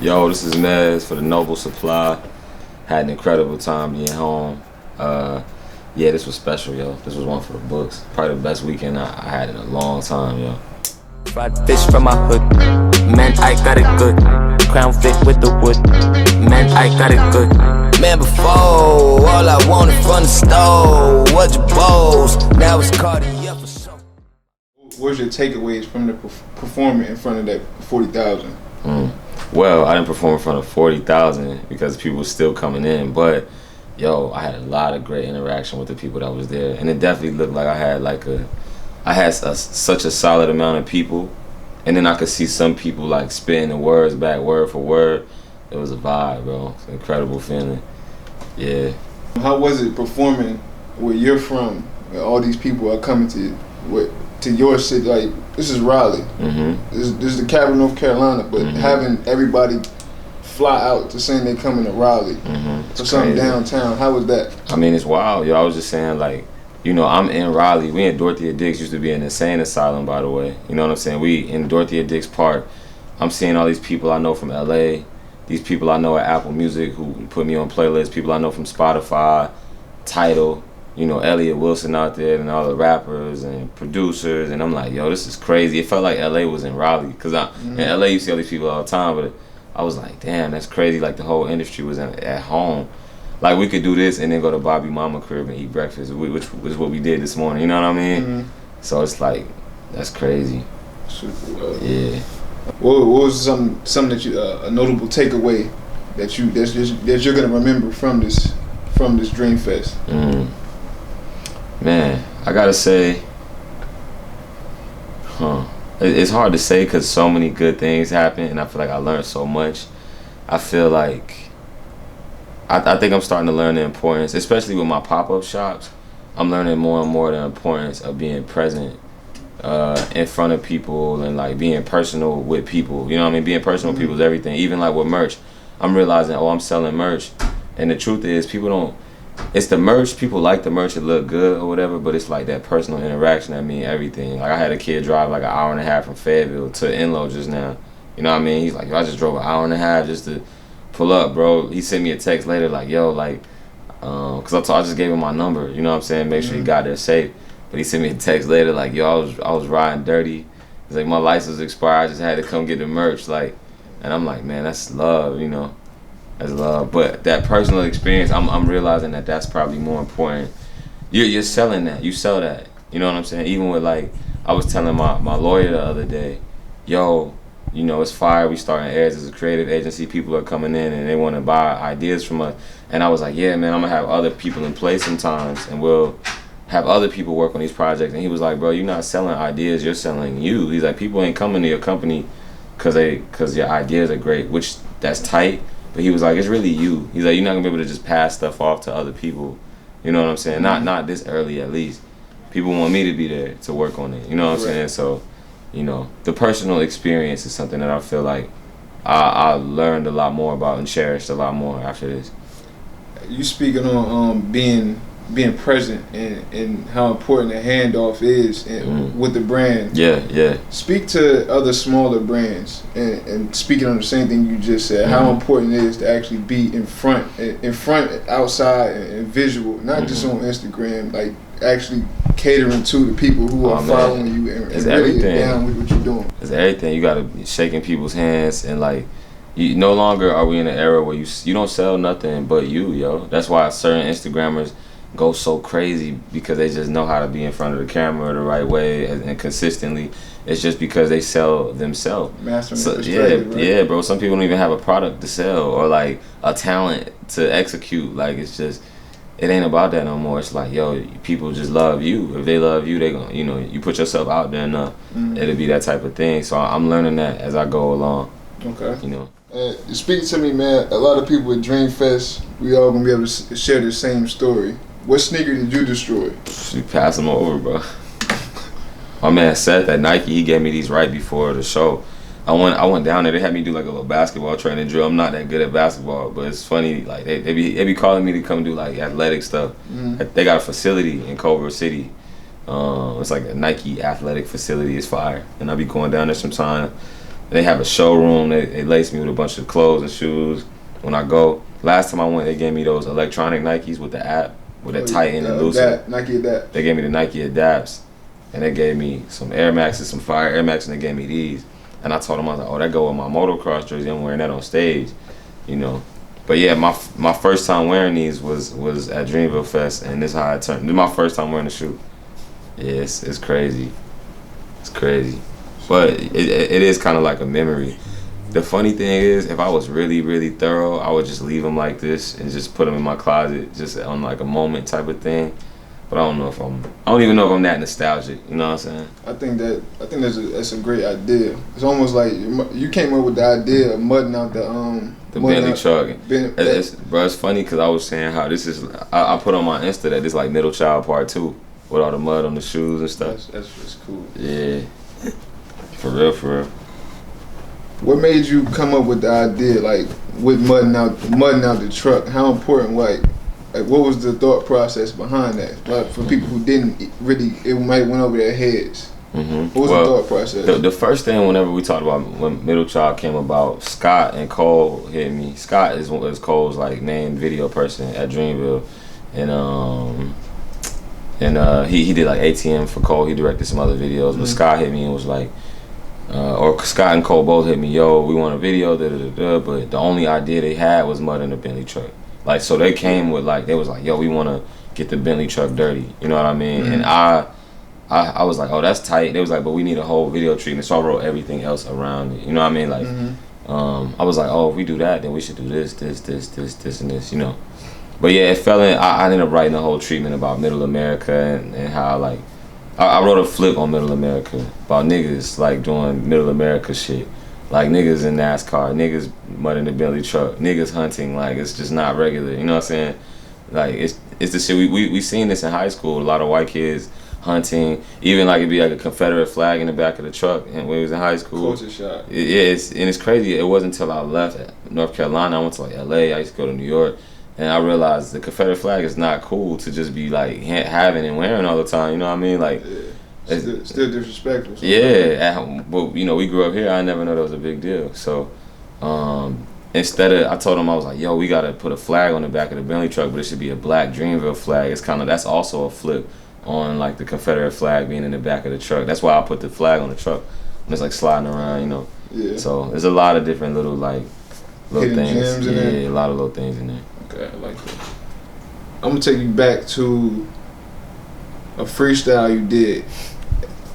Yo, this is Nez for the Noble Supply. Had an incredible time being home. Yeah, this was special, yo. This was one for the books. Probably the best weekend I had in a long time, yo. Fried fish from my hood. Man, I got it good. Crown fit with the wood. Man, I got it good. Man, before, all I wanted from the stove was your bowls. Now it's Cartier for sure. What's your takeaways from the performing in front of that 40,000? Well, I didn't perform in front of 40,000 because people were still coming in, but yo, I had a lot of great interaction with the people that was there, and it definitely looked like I had such a solid amount of people, and then I could see some people like spitting the words back word for word. It was a vibe, bro. It's an incredible feeling. Yeah. How was it performing where you're from, where all these people are coming to your city? Like, this is Raleigh. This is the capital of North Carolina, but having everybody fly out to saying they coming to Raleigh for something downtown, how was that? I mean, it's wild, yo. I was just saying, like, you know, I'm in Raleigh. We in Dorothea Dix, used to be an insane asylum, by the way. You know what I'm saying? We in Dorothea Dix Park. I'm seeing all these people I know from LA, these people I know at Apple Music who put me on playlists, people I know from Spotify, Tidal, you know, Elliott Wilson out there, and all the rappers and producers, and I'm like, yo, this is crazy. It felt like LA was in Raleigh, because in LA you see all these people all the time, but I was like, damn, that's crazy. Like, the whole industry was at home. Like, we could do this and then go to Bobby Mama crib and eat breakfast, which was what we did this morning, you know what I mean? So it's like, that's crazy. Super. Yeah. What was something that you a notable takeaway that you're gonna remember from this Dream Fest? Man, I gotta say, it's hard to say because so many good things happen, and I feel like I learned so much. I feel like I think I'm starting to learn the importance, especially with my pop-up shops. I'm learning more and more the importance of being present in front of people and like being personal with people. You know what I mean? Being personal with people is everything. Even like with merch, I'm realizing, I'm selling merch, and the truth is, people don't. It's the merch. People like the merch. It look good or whatever, but it's like that personal interaction that means everything. Like, I had a kid drive like an hour and a half from Fayetteville to Enloe just now. You know what I mean? He's like, yo, I just drove an hour and a half just to pull up, bro. He sent me a text later like, yo, like, cause I just gave him my number. You know what I'm saying? Make sure he got there safe. But he sent me a text later like, yo, I was riding dirty. He's like, my license expired. I just had to come get the merch. Like, and I'm like, man, that's love, you know. That's love. But that personal experience, I'm realizing that that's probably more important. You're selling that. You sell that. You know what I'm saying? Even with, like, I was telling my lawyer the other day, yo, you know, it's fire. We starting Heirs as a creative agency. People are coming in and they want to buy ideas from us. And I was like, yeah, man, I'm gonna have other people in place sometimes, and we'll have other people work on these projects. And he was like, bro, you're not selling ideas, you're selling you. He's like, people ain't coming to your company because your ideas are great, which that's tight. But he was like, it's really you. He's like, you're not gonna be able to just pass stuff off to other people. You know what I'm saying? Not this early, at least. People want me to be there to work on it. You know what I'm saying? So, you know, the personal experience is something that I feel like I learned a lot more about and cherished a lot more after this. You speaking on being present and how important the handoff is with the brand. Yeah. Speak to other smaller brands and speaking on the same thing you just said, how important it is to actually be in front, outside, and visual, not just on Instagram, like actually catering to the people who are following you and really down with what you're doing. It's everything. You gotta be shaking people's hands, and like, no longer are we in an era where you don't sell nothing but you, yo. That's why certain Instagrammers go so crazy, because they just know how to be in front of the camera the right way and consistently. It's just because they sell themselves. Yeah, bro. Some people don't even have a product to sell or like a talent to execute. Like, it's just, it ain't about that no more. It's like, yo, people just love you. If they love you, they gonna, you know, you put yourself out there enough, it'll be that type of thing. So I'm learning that as I go along. Okay. You know. Speaking to me, man, a lot of people at Dream Fest, we all gonna be able to share the same story. What sneaker did you destroy? You pass them over, bro. My man Seth at Nike, he gave me these right before the show. I went down there. They had me do like a little basketball training drill. I'm not that good at basketball, but it's funny. Like, they be calling me to come do like athletic stuff. They got a facility in Culver City. It's like a Nike athletic facility. It's fire, and I be going down there sometime. They have a showroom. They lace me with a bunch of clothes and shoes when I go. Last time I went, they gave me those electronic Nikes with the app, with the Tighten and Loosen. Nike Adapt. They gave me the Nike Adapts, and they gave me some Air Maxes, some Fire Air Max, and they gave me these. And I told them, I was like, oh, that go with my motocross jersey. I'm wearing that on stage, you know. But yeah, my first time wearing these was at Dreamville Fest, and this is how I turned. This is my first time wearing a shoe. Yeah, it's crazy. It's crazy. But it is kind of like a memory. The funny thing is, if I was really, really thorough, I would just leave them like this and just put them in my closet, just on like a moment type of thing. But I don't even know if I'm that nostalgic. You know what I'm saying? I think that's a great idea. It's almost like you came up with the idea of mudding out the Bentley truck. It's funny because I was saying how this is. I put on my Insta that this like Middle Child Part 2 with all the mud on the shoes and stuff. That's cool. Yeah, for real. What made you come up with the idea, like with mudding out the truck? How important, like what was the thought process behind that? Like for people who didn't really, it might went over their heads. Mm-hmm. What was the thought process? The first thing, whenever we talked about when Middle Child came about, Scott and Cole hit me. Scott is Cole's like main video person at Dreamville, and he did like ATM for Cole. He directed some other videos, but Scott hit me and was like. Or Scott and Cole both hit me, yo, we want a video, but the only idea they had was mud in the Bentley truck. Like, so they came with like, they was like, yo, we want to get the Bentley truck dirty. You know what I mean? And I was like, oh, that's tight. They was like, but we need a whole video treatment. So I wrote everything else around it. You know what I mean? Like, I was like, oh, if we do that, then we should do this, and this, you know. But yeah, it fell in, I ended up writing a whole treatment about Middle America and how like, I wrote a flip on Middle America about niggas like doing Middle America shit, like niggas in NASCAR, niggas mudding the Bentley truck, niggas hunting. Like it's just not regular. You know what I'm saying? Like it's the shit we seen this in high school. A lot of white kids hunting, even like it'd be like a Confederate flag in the back of the truck. And when we was in high school, culture shock. It's crazy. It wasn't until I left North Carolina. I went to like LA. I used to go to New York. And I realized the Confederate flag is not cool to just be like having and wearing all the time. You know what I mean? Like, still disrespectful. Yeah, but you know, we grew up here. I never knew that was a big deal. So instead of, I told him, I was like, yo, we gotta put a flag on the back of the Bentley truck, but it should be a black Dreamville flag. It's that's also a flip on like the Confederate flag being in the back of the truck. That's why I put the flag on the truck. And it's like sliding around, you know. Yeah. So there's a lot of different little hidden things. Gems in there. A lot of little things in there. Okay, I like that. I'm gonna take you back to a freestyle you did.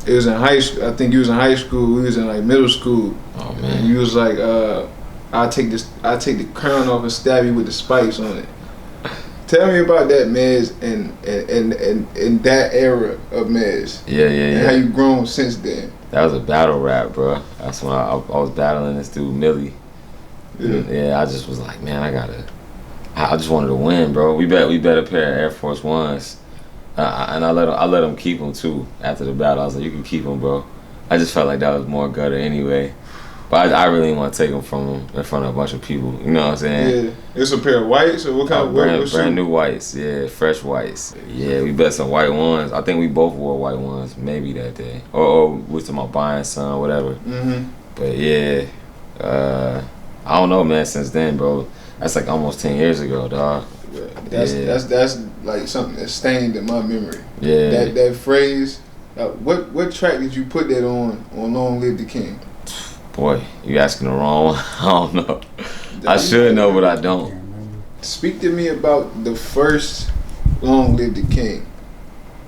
It was in high school. I think you was in high school. We was in like middle school. Oh man. And you was like, I take the crown off and stab you with the spikes on it. Tell me about that, Mez, and that era of Mez. Yeah. And how you grown since then. That was a battle rap, bro. That's when I was battling this dude Millie. Yeah, I just was like, man, I just wanted to win, bro. We bet a pair of Air Force Ones, and I let him keep them too. After the battle, I was like, you can keep them, bro. I just felt like that was more gutter anyway. But I really didn't want to take them from him in front of a bunch of people. You know what I'm saying? Yeah. It's a pair of whites, or what kind of brand new whites? Yeah, fresh whites. Yeah, we bet some white ones. I think we both wore white ones maybe that day, or we was talking about buying some, whatever. But yeah, I don't know, man. Since then, bro, that's like almost 10 years ago, dog. That's like something that's stained in my memory. Yeah. That phrase. What track did you put that on Long Live the King? Boy, you asking the wrong one. I don't know. I should know, but I don't. Speak to me about the first Long Live the King.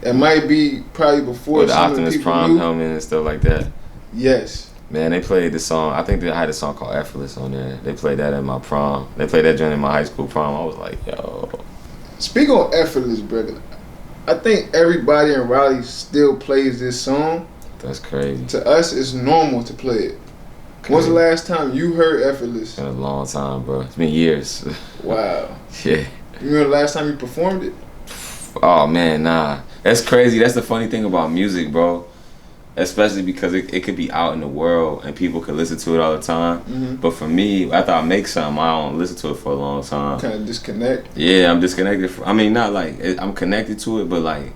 It might be probably before the Optimus Prime helmet and stuff like that. Yes. Man, they played the song. I think they had a song called Effortless on there. They played that at my prom. They played that during my high school prom. I was like, yo. Speak on Effortless, brother. I think everybody in Raleigh still plays this song. That's crazy. To us, it's normal to play it. When's the last time you heard Effortless? It's been a long time, bro. It's been years. Wow. Yeah. You remember the last time you performed it? Oh, man, nah. That's crazy. That's the funny thing about music, bro. Especially because it could be out in the world and people could listen to it all the time. But for me, after I make something, I don't listen to it for a long time. Kind of disconnect? Yeah, I'm disconnected. Not like I'm connected to it, but like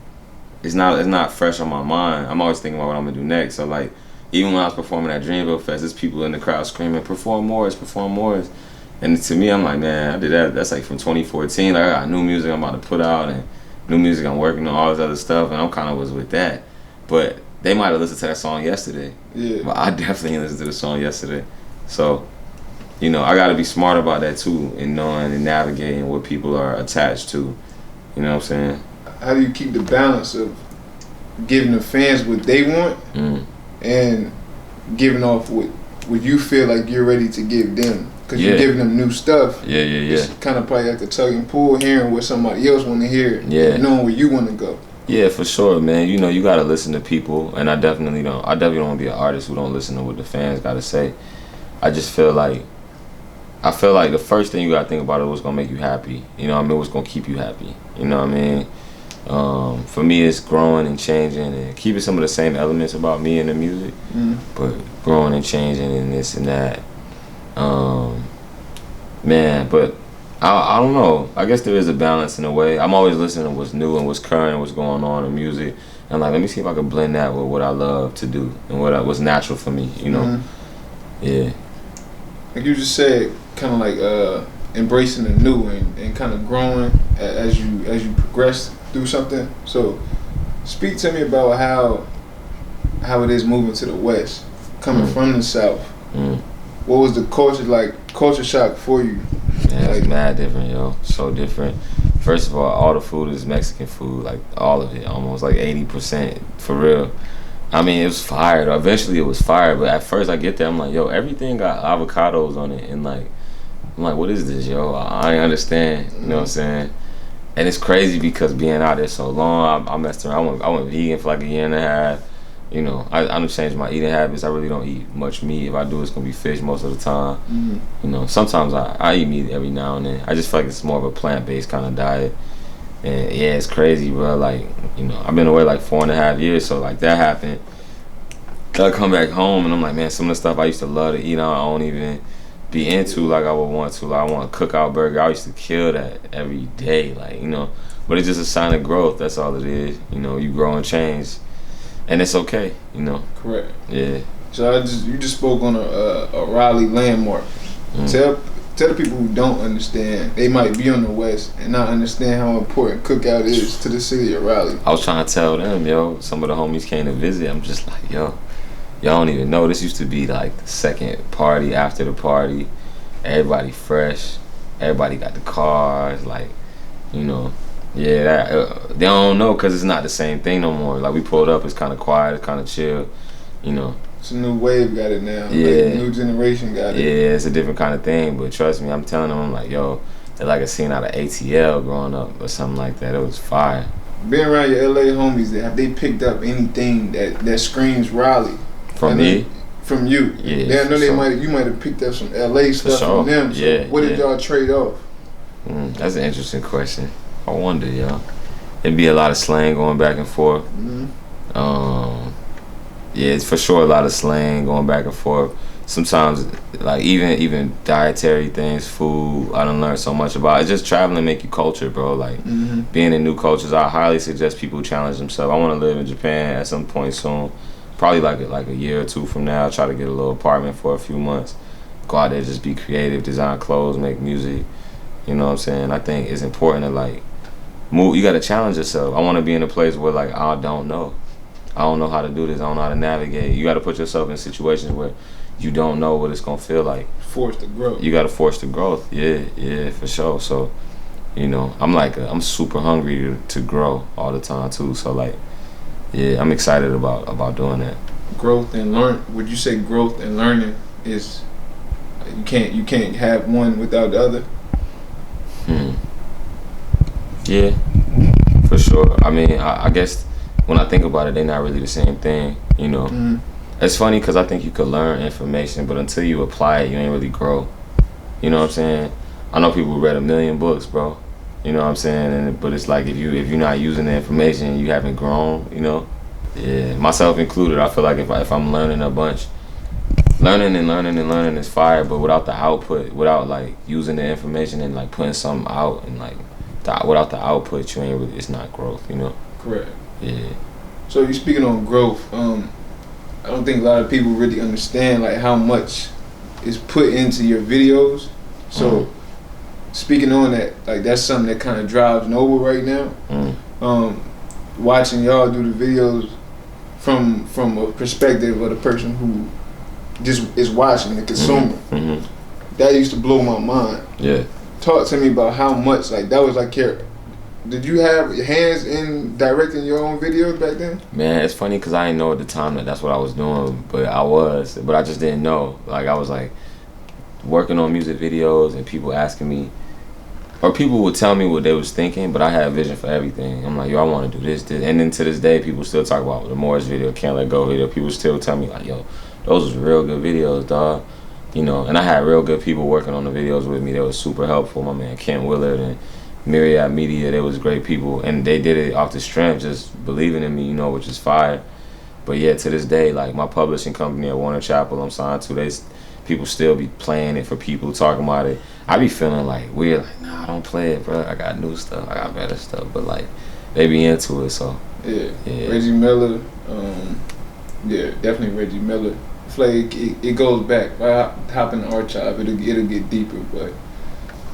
it's not fresh on my mind. I'm always thinking about what I'm gonna do next. So like even when I was performing at Dreamville Fest, there's people in the crowd screaming, perform more, perform more. And to me, I'm like, man, I did that. That's like from 2014. Like, I got new music I'm about to put out and new music I'm working on, all this other stuff, and I'm kind of was with that. But they might have listened to that song yesterday. Yeah. But I definitely listened to the song yesterday. So, you know, I got to be smart about that too, and knowing and navigating what people are attached to. You know what I'm saying? How do you keep the balance of giving the fans what they want and giving off what you feel like you're ready to give them? Because you're giving them new stuff. Yeah. It's kind of probably like a tug and pull, hearing what somebody else want to hear, knowing where you want to go. Yeah, for sure, man. You know, you gotta listen to people, and I definitely don't want to be an artist who don't listen to what the fans gotta say. I feel like the first thing you gotta think about is what's gonna make you happy. You know what I mean? What's gonna keep you happy. You know what I mean? For me, it's growing and changing and keeping some of the same elements about me in the music, but growing and changing and this and that. Man, but I don't know. I guess there is a balance in a way. I'm always listening to what's new and what's current, what's going on in music, and like, let me see if I can blend that with what I love to do and what's natural for me. You know? Yeah. Like you just said, kind of like embracing the new and kind of growing as you progress through something. So, speak to me about how it is moving to the West, coming from the South. What was the culture shock for you? Yeah, it's mad different, yo. So different. First of all the food is Mexican food, like all of it, almost like 80% for real. I mean, it was fire though. Eventually it was fire, but at first I get there, I'm like, yo, everything got avocados on it, and like, I'm like, what is this, yo? I ain't understand, you know what I'm saying? And it's crazy because being out there so long, I messed around. I went vegan for like a year and a half. You know, I done changed my eating habits. I really don't eat much meat. If I do, it's gonna be fish most of the time. You know, sometimes I eat meat every now and then. I just feel like it's more of a plant-based kind of diet. And yeah, it's crazy, bro. Like, you know, I've been away like 4.5 years, so like that happened. I come back home and I'm like, man, some of the stuff I used to love to eat, I don't even be into like I would want to. Like, I want a cookout burger. I used to kill that every day, like, you know. But it's just a sign of growth. That's all it is. You know, you grow and change. And it's okay, you know. Correct. Yeah. So you just spoke on a Raleigh landmark. Tell the people who don't understand, they might be on the West and not understand how important cookout is to the city of Raleigh. I was trying to tell them, yo, some of the homies came to visit. I'm just like, yo, y'all don't even know. This used to be like the second party after the party. Everybody fresh. Everybody got the cars, like, you know. Yeah, they don't know because it's not the same thing no more. Like, we pulled up, it's kind of quiet, it's kind of chill, you know. It's a new wave got it now. Yeah. Like, new generation got it. Yeah, it's a different kind of thing. But trust me, I'm telling them, I'm like, yo, it's like a scene out of ATL growing up or something like that. It was fire. Being around your LA homies, have they picked up anything that screams Raleigh? From me? From you. Yeah. I know you might have picked up some LA stuff from them. So yeah. What did y'all trade off? That's an interesting question. I wonder, yo. It'd be a lot of slang going back and forth. Yeah, it's for sure a lot of slang going back and forth. Sometimes, like, even dietary things, food, I done learned so much about. It's just traveling make you culture, bro. Like, being in new cultures, I highly suggest people challenge themselves. I want to live in Japan at some point soon. Probably like a year or two from now. Try to get a little apartment for a few months. Go out there, just be creative, design clothes, make music. You know what I'm saying? I think it's important to, like, move. You got to challenge yourself. I want to be in a place where, like, I don't know how to do this. I don't know how to navigate. You got to put yourself in situations where you don't know what it's gonna feel like. Force the growth. You got to force the growth. Yeah, for sure. So, you know, I'm super hungry to grow all the time too. So, like, yeah, I'm excited about doing that. Growth and learn. Would you say growth and learning is you can't have one without the other? Yeah, for sure. I mean, I guess when I think about it, they're not really the same thing, you know. It's funny because I think you could learn information, but until you apply it, you ain't really grow. You know what I'm saying? I know people read 1 million books, bro. You know what I'm saying? But it's like if you're not using the information, you haven't grown, you know? Yeah, myself included. I feel like if I'm learning a bunch, learning is fire, but without the output, without like using the information and like putting something out and like without the output, you ain't really, it's not growth, you know? Correct. Yeah. So you speaking on growth, I don't think a lot of people really understand like how much is put into your videos. So speaking on that, like that's something that kind of drives Noble right now. Watching y'all do the videos from a perspective of the person who just is watching, the consumer. That used to blow my mind. Yeah. Talk to me about how much like that was like your. Did you have your hands in directing your own videos back then? Man, it's funny because I didn't know at the time that that's what I was doing, but I just didn't know. Like I was like working on music videos and people asking me, or people would tell me what they was thinking, but I had a vision for everything. I'm like, yo, I want to do this. And then to this day, people still talk about the Morris video, Can't Let Go video. People still tell me like, yo, those was real good videos, dog. You know, and I had real good people working on the videos with me. They were super helpful. My man Kent Willard and Myriad Media, they was great people, and they did it off the strength, just believing in me, you know, which is fire. But yeah, to this day, like my publishing company at Warner Chappell, I'm signed to, people still be playing it for people, talking about it. I be feeling like weird, like, nah, I don't play it, bro. I got new stuff, I got better stuff, but like they be into it, so yeah. Reggie Miller, yeah, definitely Reggie Miller. Like it goes back. If I hop in the archive, it'll get deeper. But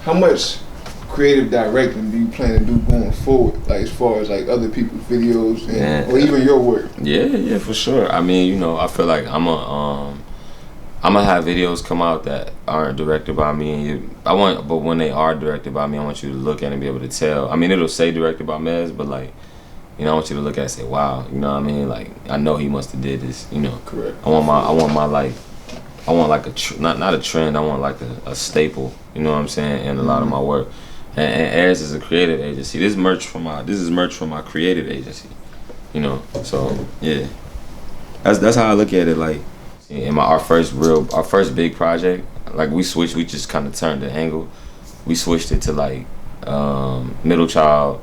how much creative directing do you plan to do going forward, like as far as like other people's videos or even your work? Yeah, for sure. I mean, you know, I feel like I'm gonna have videos come out that aren't directed by me, but when they are directed by me, I want you to look at it and be able to tell. I mean, it'll say directed by Mez, but like, you know, I want you to look at it and say, wow, you know what I mean? Like, I know he must have did this, you know. Correct. I want like not a trend. I want like a staple. You know what I'm saying? In a lot of my work. And Heirs is a creative agency. This is merch from my creative agency. You know, so yeah, that's how I look at it. Like, in our first big project, like we just kind of turned the angle. We switched it to like Middle Child.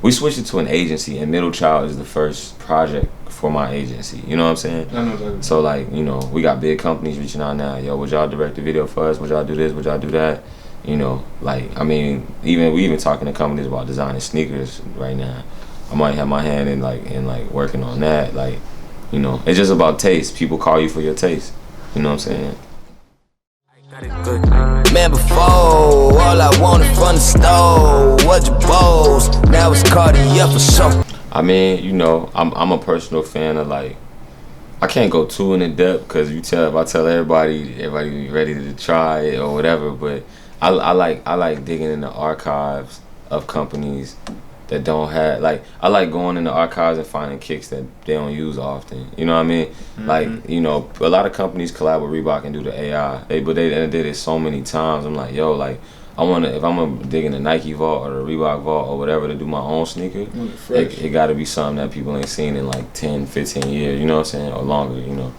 We switched it to an agency, and Middle Child is the first project for my agency. You know what I'm saying? I know exactly. So like, you know, we got big companies reaching out now. Yo, would y'all direct a video for us? Would y'all do this? Would y'all do that? You know, like, I mean, we even talking to companies about designing sneakers right now. I might have my hand in working on that. Like, you know, it's just about taste. People call you for your taste. You know what I'm saying? Man, before, all I wanted from the store was your bowls. Now it's Cartier for sure. I mean, you know, I'm a personal fan of like, I can't go too in depth because if I tell everybody be ready to try it or whatever. But I like digging in the archives of companies that don't have, like, I like going in the archives and finding kicks that they don't use often. You know what I mean? Mm-hmm. Like, you know, a lot of companies collab with Reebok and do the AI. But they did it so many times. I'm like, yo, like, if I'm gonna dig in the Nike vault or the Reebok vault or whatever to do my own sneaker, it gotta be something that people ain't seen in like 10, 15 years, you know what I'm saying? Or longer, you know.